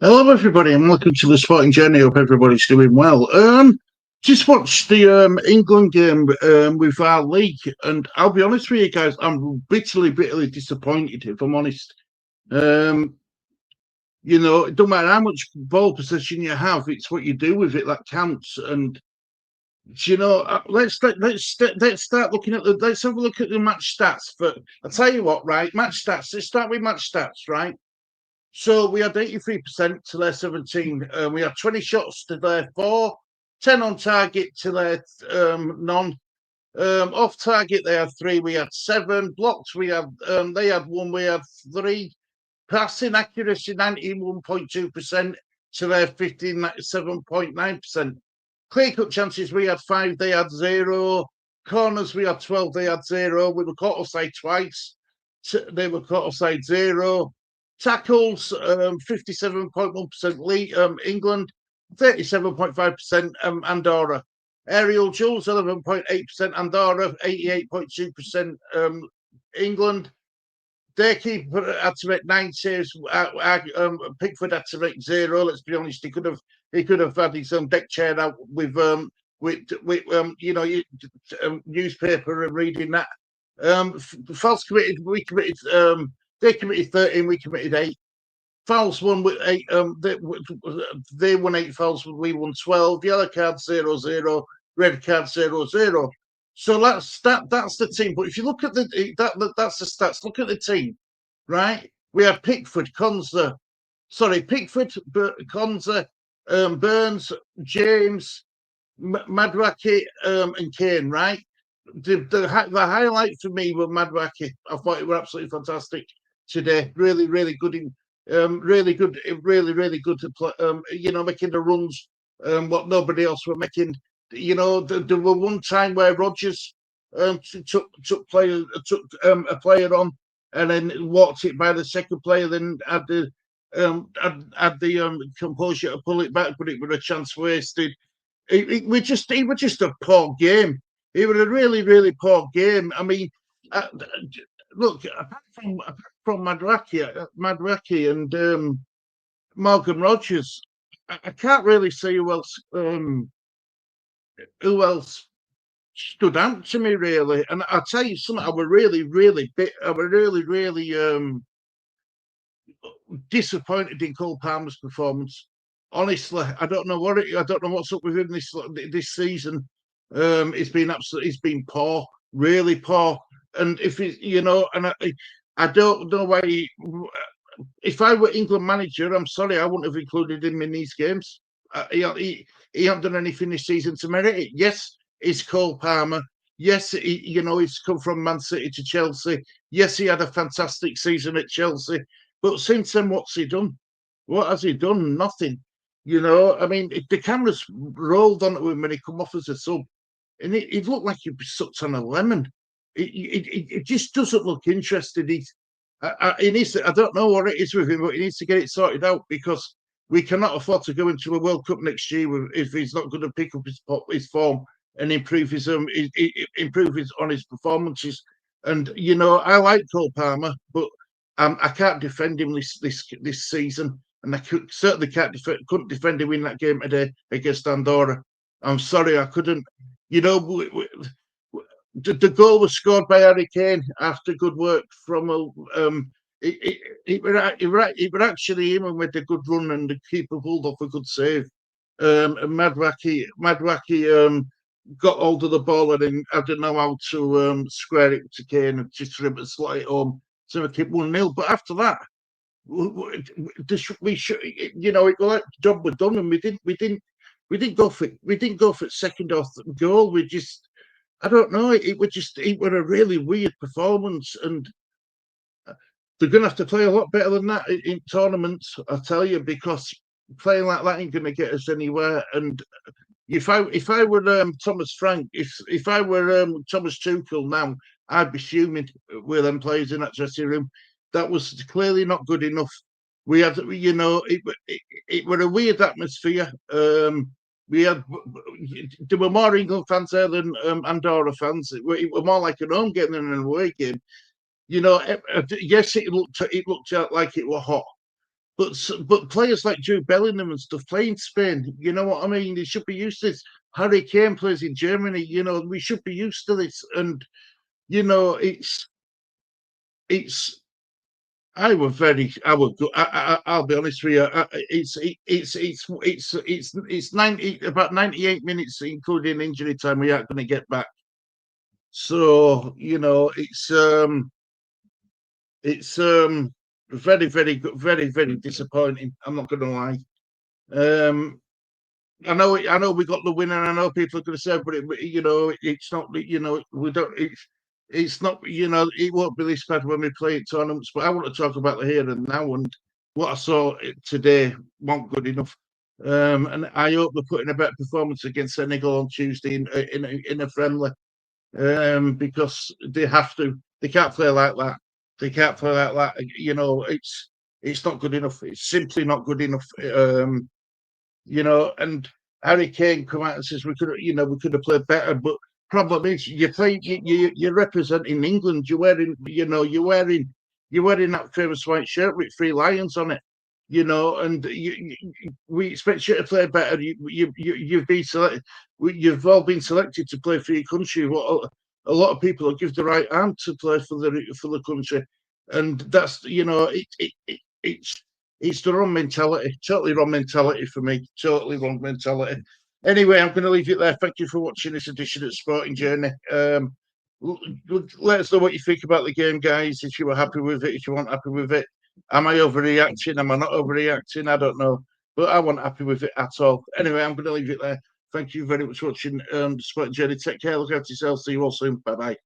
Hello, everybody, and welcome to the Sporting Journey. Hope everybody's doing well. Just watched the England game with our league, and I'll be honest with you guys, I'm bitterly disappointed. If I'm honest, um, it don't matter how much ball possession you have; it's what you do with it that counts. And let's start looking at let's have a look at the match stats. But I'll tell you what, right? Match stats. Let's start with match stats, right? So we had 83% to their 17. We had 20 shots to their 4, 10 on target to their none. Off target, they had 3, we had 7. Blocks, they had 1, we had 3. Passing accuracy, 91.2% to their 57.9%. Clear cut chances, we had 5, they had 0. Corners, we had 12, they had 0. We were caught offside twice. They were caught offside 0. Tackles, 57.1% England, 37.5% Andorra. Aerial duels, 11.8% Andorra, 88.2% England. Their keeper had to make 9 saves. Pickford had to make 0. Let's be honest, he could have had his deck chair out with newspaper and reading that. Fouls committed, they committed 13, we committed 8. Fouls won with 8. They won 8 fouls, we won 12. Yellow card 0-0, red card 0-0. So that's the team. But if you look at that's the stats. Look at the team, right? We have Pickford, Konza, Burns, James, Madraki, and Kane, right? The highlight for me was Madraki. I thought it was absolutely fantastic today. Really good really good to play. Making the runs, what nobody else were making. There were one time where Rodgers took a player on and then walked it by the second player, then had the composure to pull it back, but it was a chance wasted. It was just a poor game. It was a really poor game. I mean, uh, look, apart from Madraki and Morgan Rogers, I can't really see who else stood out to me really. And I'll tell you something, I was really disappointed in Cole Palmer's performance. Honestly, I don't know what's up with him this season. It's been poor, really poor. And if it, and I don't know why. If I were England manager, I'm sorry, I wouldn't have included him in these games. He hasn't done anything this season to merit it. Yes, it's Cole Palmer. Yes, he's come from Man City to Chelsea. Yes, he had a fantastic season at Chelsea. But since then, what's he done? What has he done? Nothing. I mean, the cameras rolled onto him when he come off as a sub, and it looked like he'd be sucked on a lemon. It just doesn't look interested. He needs to, I don't know what it is with him, but he needs to get it sorted out because we cannot afford to go into a World Cup next year if he's not going to pick up his form and improve on his performances. And I like Cole Palmer, but I can't defend him this season, and certainly couldn't defend him in that game today against Andorra. I'm sorry, I couldn't. The goal was scored by Harry Kane after good work from it were actually him who made a good run and the keeper pulled off a good save. And Madraki got hold of the ball and then I don't know how to square it to Kane and just for him to slot it home to make it 1-0. But after that, we should, it like the job was done, and we didn't go for second or goal. We just, I don't know. It was a really weird performance, and they're going to have to play a lot better than that in tournaments. I tell you, because playing like that ain't going to get us anywhere. And if I were Thomas Frank, if I were Thomas Tuchel now, I'd be fuming with them players in that dressing room. That was clearly not good enough. We had, it was a weird atmosphere. We had There were more England fans there than Andorra fans. It were more like an home game than an away game. Yes, it looked like it was hot, but players like Jude Bellingham and stuff play in Spain. You know what I mean? They should be used to this. Harry Kane plays in Germany. You know, we should be used to this. And you know, it's. I were very. I would. I'll be honest with you. It's 90 about 98 minutes, including injury time. We aren't going to get back. So you know, it's very, very good, very, very disappointing. I'm not going to lie. Um, I know we got the win, and I know people are going to say, but you know, it's not. You know, we don't. It's not. You know, it won't be this bad when we play at tournaments. But I want to talk about the here and now, and what I saw today wasn't good enough. And I hope they're putting a better performance against Senegal on Tuesday in a friendly, because they have to. They can't play like that. They can't play like that. You know, it's not good enough. It's simply not good enough. You know, and Harry Kane come out and says we could have played better, but problem is you're representing England. You're wearing that famous white shirt with three lions on it. You know, and we expect you to play better. You've been selected. You've all been selected to play for your country. What a lot of people will give the right hand to play for the country, and that's it's the wrong mentality, totally wrong mentality for me, totally wrong mentality. Anyway, I'm going to leave it there. Thank you for watching this edition of Sporting Journey. Let us know what you think about the game, guys. If you were happy with it, if you weren't happy with it, am I overreacting? Am I not overreacting? I don't know, but I wasn't happy with it at all. Anyway, I'm going to leave it there. Thank you very much for watching Sporting Journey. Take care. Look after yourself. See you all soon. Bye bye.